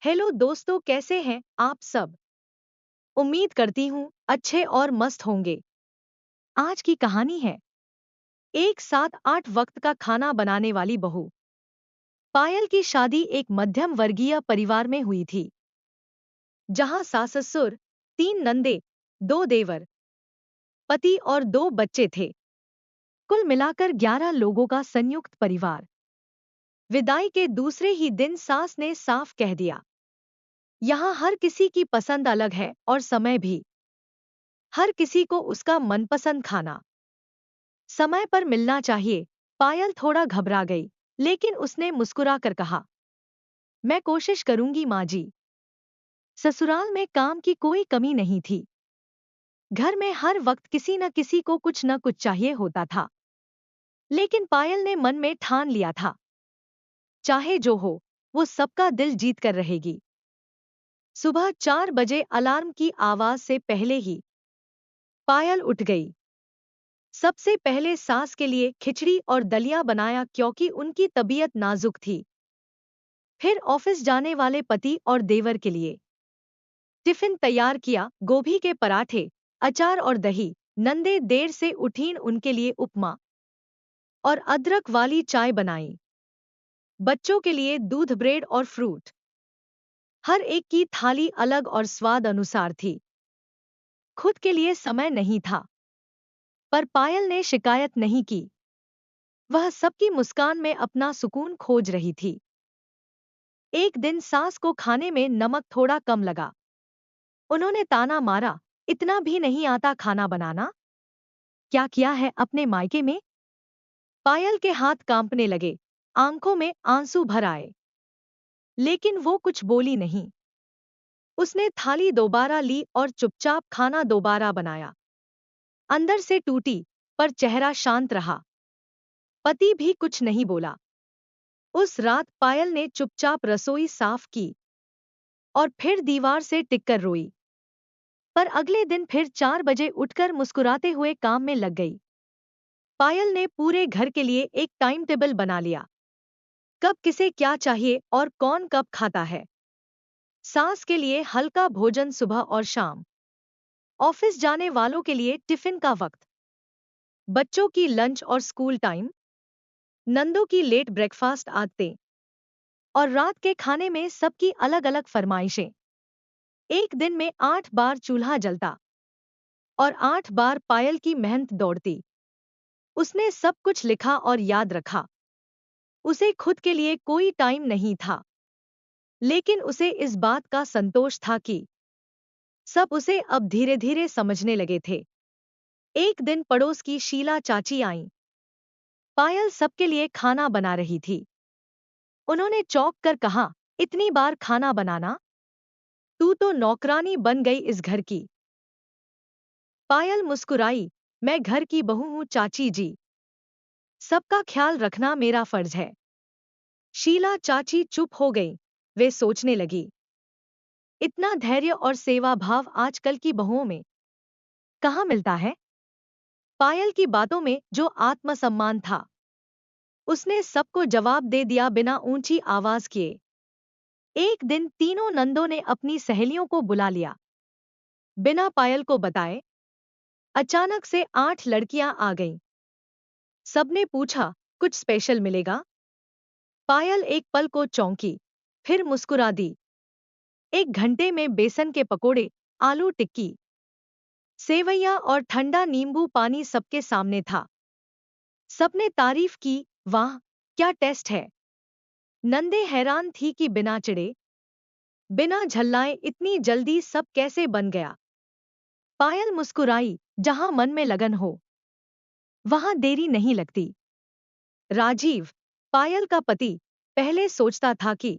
Hello दोस्तों, कैसे हैं आप सब। उम्मीद करती हूँ अच्छे और मस्त होंगे। आज की कहानी है एक साथ 8 वक्त का खाना बनाने वाली बहू। पायल की शादी एक मध्यम वर्गीय परिवार में हुई थी, जहां सास ससुर, 3 नंदे, 2 देवर, पति और 2 बच्चे थे। कुल मिलाकर 11 लोगों का संयुक्त परिवार। विदाई के दूसरे ही दिन सास ने साफ कह दिया, यहाँ हर किसी की पसंद अलग है और समय भी। हर किसी को उसका मनपसंद खाना समय पर मिलना चाहिए। पायल थोड़ा घबरा गई, लेकिन उसने मुस्कुरा कर कहा, मैं कोशिश करूंगी माँ जी। ससुराल में काम की कोई कमी नहीं थी। घर में हर वक्त किसी न किसी को कुछ न कुछ चाहिए होता था। लेकिन पायल ने मन में ठान लिया था, चाहे जो हो, वो सबका दिल जीत कर रहेगी। सुबह 4 बजे अलार्म की आवाज से पहले ही पायल उठ गई। सबसे पहले सास के लिए खिचड़ी और दलिया बनाया, क्योंकि उनकी तबीयत नाजुक थी। फिर ऑफिस जाने वाले पति और देवर के लिए टिफिन तैयार किया, गोभी के पराठे, अचार और दही। नंदे देर से उठीं, उनके लिए उपमा और अदरक वाली चाय बनाई। बच्चों के लिए दूध, ब्रेड और फ्रूट। हर एक की थाली अलग और स्वाद अनुसार थी। खुद के लिए समय नहीं था, पर पायल ने शिकायत नहीं की। वह सबकी मुस्कान में अपना सुकून खोज रही थी। एक दिन सास को खाने में नमक थोड़ा कम लगा। उन्होंने ताना मारा, इतना भी नहीं आता खाना बनाना? क्या किया है अपने मायके में? पायल के हाथ कांपने लगे, आंखों में आंसू भर आए। लेकिन वो कुछ बोली नहीं। उसने थाली दोबारा ली और चुपचाप खाना दोबारा बनाया। अंदर से टूटी, पर चेहरा शांत रहा। पति भी कुछ नहीं बोला। उस रात पायल ने चुपचाप रसोई साफ की और फिर दीवार से टिककर रोई। पर अगले दिन फिर 4 बजे उठकर मुस्कुराते हुए काम में लग गई। पायल ने पूरे घर के लिए एक टाइम टेबल बना लिया, कब किसे क्या चाहिए और कौन कब खाता है। सास के लिए हल्का भोजन सुबह और शाम, ऑफिस जाने वालों के लिए टिफिन का वक्त, बच्चों की लंच और स्कूल टाइम, नंदों की लेट ब्रेकफास्ट आदतें, और रात के खाने में सबकी अलग अलग फरमाइशें। एक दिन में 8 बार चूल्हा जलता और 8 बार पायल की मेहनत दौड़ती। उसने सब कुछ लिखा और याद रखा। उसे खुद के लिए कोई टाइम नहीं था, लेकिन उसे इस बात का संतोष था कि सब उसे अब धीरे धीरे समझने लगे थे। एक दिन पड़ोस की शीला चाची आईं। पायल सबके लिए खाना बना रही थी। उन्होंने चौंक कर कहा, इतनी बार खाना बनाना? तू तो नौकरानी बन गई इस घर की। पायल मुस्कुराई, मैं घर की बहू हूँ चाची जी। सबका ख्याल रखना मेरा फर्ज है। शीला चाची चुप हो गई। वे सोचने लगी, इतना धैर्य और सेवा भाव आजकल की बहुओं में कहाँ मिलता है। पायल की बातों में जो आत्मसम्मान था, उसने सबको जवाब दे दिया बिना ऊंची आवाज किए। एक दिन तीनों नंदों ने अपनी सहेलियों को बुला लिया, बिना पायल को बताए। अचानक से 8 लड़कियां आ गईं। सबने पूछा, कुछ स्पेशल मिलेगा? पायल एक पल को चौंकी, फिर मुस्कुरा दी। 1 घंटे में बेसन के पकोड़े, आलू टिक्की, सेवैया और ठंडा नींबू पानी सबके सामने था। सबने तारीफ की, वाह क्या टेस्ट है। नंदे हैरान थी कि बिना चिढ़े, बिना झल्लाए इतनी जल्दी सब कैसे बन गया। पायल मुस्कुराई, जहां मन में लगन हो, वहां देरी नहीं लगती। राजीव, पायल का पति, पहले सोचता था कि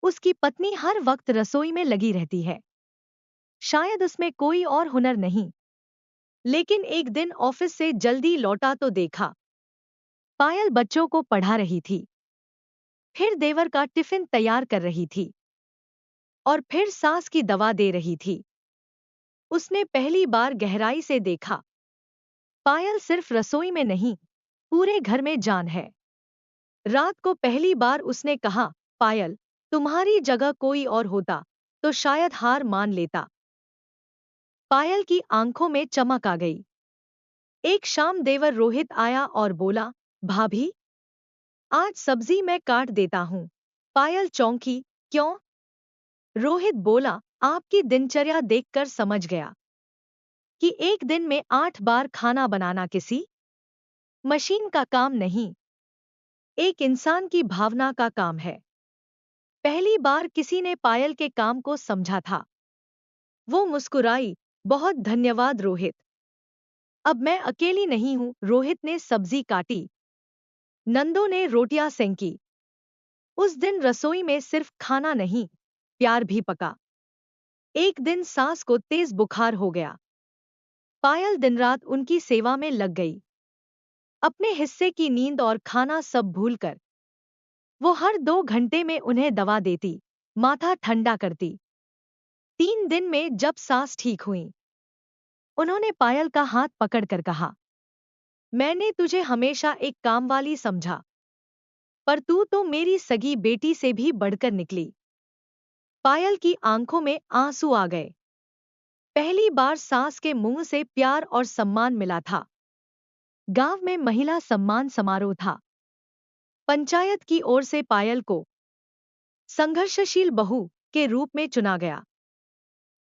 उसकी पत्नी हर वक्त रसोई में लगी रहती है, शायद उसमें कोई और हुनर नहीं। लेकिन एक दिन ऑफिस से जल्दी लौटा तो देखा, पायल बच्चों को पढ़ा रही थी, फिर देवर का टिफिन तैयार कर रही थी, और फिर सास की दवा दे रही थी। उसने पहली बार गहराई से देखा, पायल सिर्फ रसोई में नहीं, पूरे घर में जान है। रात को पहली बार उसने कहा, पायल, तुम्हारी जगह कोई और होता तो शायद हार मान लेता। पायल की आंखों में चमक आ गई। एक शाम देवर रोहित आया और बोला, भाभी, आज सब्जी मैं काट देता हूँ। पायल चौंकी, क्यों? रोहित बोला, आपकी दिनचर्या देखकर समझ गया कि एक दिन में 8 बार खाना बनाना किसी मशीन का काम नहीं, एक इंसान की भावना का काम है। पहली बार किसी ने पायल के काम को समझा था। वो मुस्कुराई, बहुत धन्यवाद रोहित। अब मैं अकेली नहीं हूं। रोहित ने सब्जी काटी, नंदो ने रोटियां सेंकी। उस दिन रसोई में सिर्फ खाना नहीं, प्यार भी पका। एक दिन सास को तेज बुखार हो गया। पायल दिन रात उनकी सेवा में लग गई। अपने हिस्से की नींद और खाना सब भूलकर वो हर 2 घंटे में उन्हें दवा देती, माथा ठंडा करती। 3 दिन में जब सास ठीक हुई, उन्होंने पायल का हाथ पकड़कर कहा, मैंने तुझे हमेशा एक कामवाली समझा, पर तू तो मेरी सगी बेटी से भी बढ़कर निकली। पायल की आंखों में आंसू आ गए। पहली बार सास के मुंह से प्यार और सम्मान मिला था। गांव में महिला सम्मान समारोह था। पंचायत की ओर से पायल को संघर्षशील बहू के रूप में चुना गया।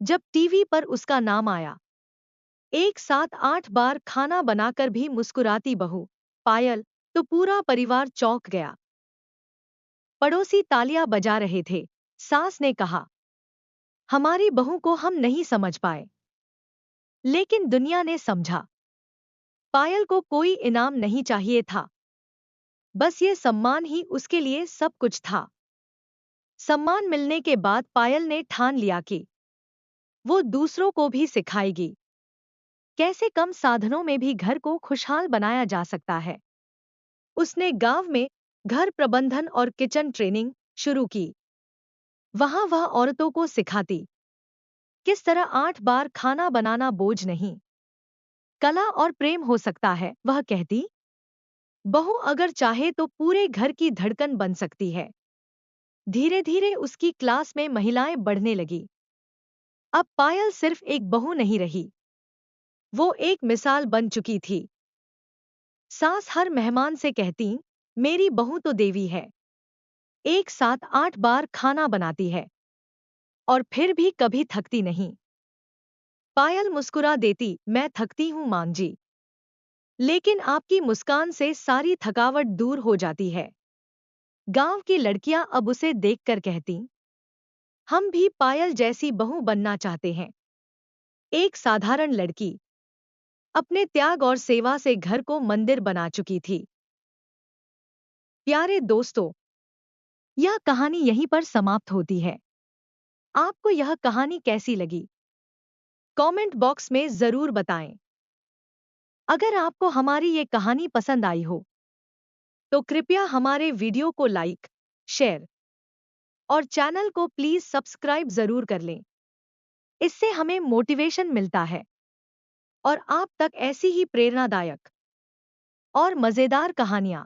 जब टीवी पर उसका नाम आया, एक साथ 8 बार खाना बनाकर भी मुस्कुराती बहू पायल, तो पूरा परिवार चौंक गया। पड़ोसी तालियां बजा रहे थे। सास ने कहा, हमारी बहू को हम नहीं समझ पाए, लेकिन दुनिया ने समझा। पायल को कोई इनाम नहीं चाहिए था, बस ये सम्मान ही उसके लिए सब कुछ था। सम्मान मिलने के बाद पायल ने ठान लिया कि वो दूसरों को भी सिखाएगी कैसे कम साधनों में भी घर को खुशहाल बनाया जा सकता है। उसने गांव में घर प्रबंधन और किचन ट्रेनिंग शुरू की। वहां वह औरतों को सिखाती किस तरह 8 बार खाना बनाना बोझ नहीं, कला और प्रेम हो सकता है। वह कहती, बहू अगर चाहे तो पूरे घर की धड़कन बन सकती है। धीरे धीरे उसकी क्लास में महिलाएं बढ़ने लगी। अब पायल सिर्फ एक बहू नहीं रही, वो एक मिसाल बन चुकी थी। सास हर मेहमान से कहती, मेरी बहू तो देवी है, एक साथ 8 बार खाना बनाती है और फिर भी कभी थकती नहीं। पायल मुस्कुरा देती, मैं थकती हूँ मां जी, लेकिन आपकी मुस्कान से सारी थकावट दूर हो जाती है। गांव की लड़कियां अब उसे देखकर कहती, हम भी पायल जैसी बहू बनना चाहते हैं। एक साधारण लड़की अपने त्याग और सेवा से घर को मंदिर बना चुकी थी। प्यारे दोस्तों, यह कहानी यहीं पर समाप्त होती है। आपको यह कहानी कैसी लगी? कमेंट बॉक्स में जरूर बताएं। अगर आपको हमारी ये कहानी पसंद आई हो, तो कृपया हमारे वीडियो को लाइक, शेयर और चैनल को प्लीज सब्सक्राइब जरूर कर लें। इससे हमें मोटिवेशन मिलता है और आप तक ऐसी ही प्रेरणादायक और मजेदार कहानियां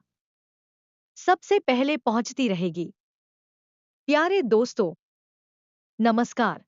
सबसे पहले पहुंचती रहेगी। प्यारे दोस्तों, नमस्कार।